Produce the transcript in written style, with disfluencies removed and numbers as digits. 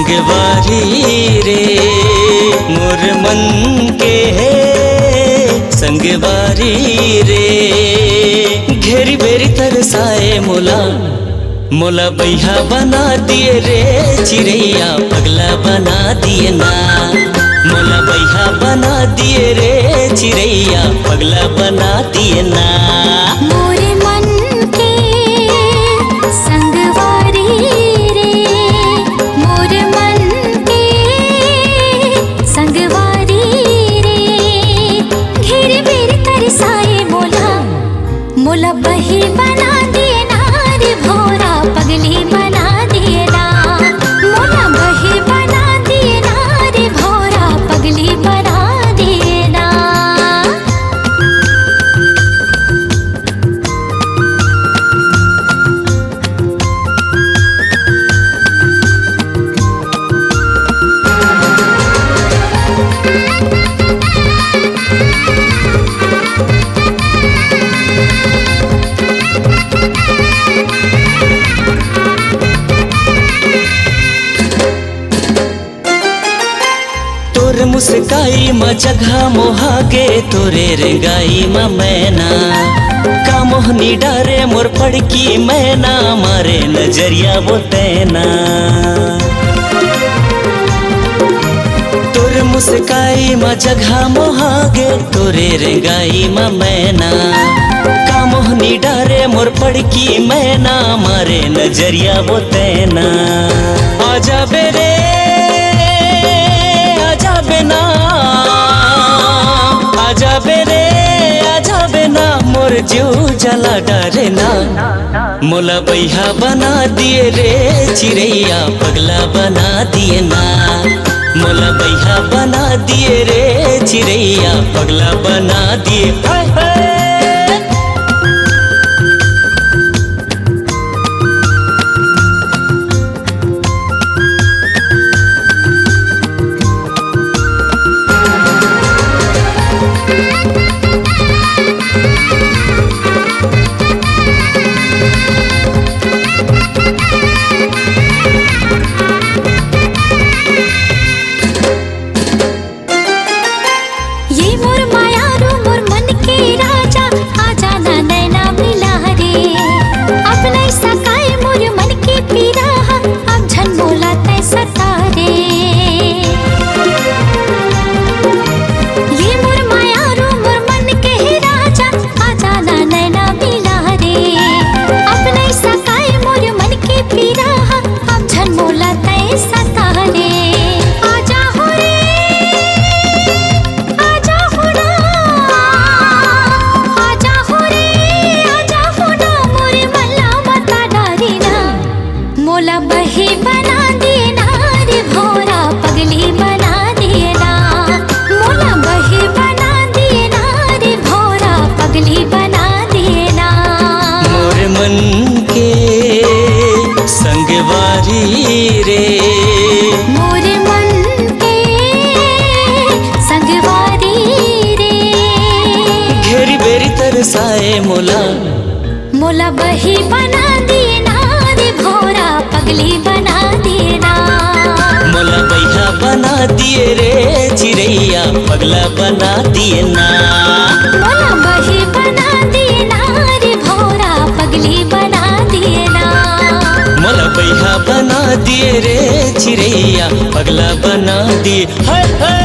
संगवारी रे मोर मन के है संगवारी रे। घेरी बेरी तरसाए मोला मोला बैहा बना दिए रे चिड़ैया पगला बना दिए ना। मोला बैहा बना दिए रे चिड़ैया पगला बना दिए ना। मोरे मन के संगवारी रे मोरे मन के संगवारी रे। घेरे बेर तरसाए मोला मोला बही बना दिए ना रे भोरा पगली बना दिए ना। मोला बही बना दिए ना रे भोरा पगली बना दिए ना। तोर मुस्काई म जगह मोहागे तोरे रेंगाई म मैना। का मोहनी डारे मोर फड़की मैना मारे नजरिया वो तैना। तोर मुस्काई म जगह मोहागे तोरे रेंगाई म मैना। का मोहनी डारे मोर फड़की मैना मारे नजरिया वो तैना। आजा बेरे आजा बेना आजा बेरे आजा बेना मोर जीव जला डरे ना। मोला बैहा बना दिए रे चिड़ैया पगला बना दिए ना। मोला बैहा बना दिए रे चिड़ैया पगला बना दिए। हाय हाय मोला बही बना दिए ना रे भोरा पगली बना दिए ना। मोला बही बना दिए ना रे भोरा पगली बना दिए ना। मोर मन के संगवारी रे मोरे मन के संगवारी रे। घेरी बेरी तरसाए मोला मोला बही बना दिए ना रे भोरा पगली बना दिए ना। मोला बैहा बना दिए रे चिड़ैया पगला बना दिए ना। मोला बही बना दिए ना रे भोरा पगली बना दिए ना। मोला बैहा बना दिए रे चिड़ैया पगला बना दिए। हाय हाय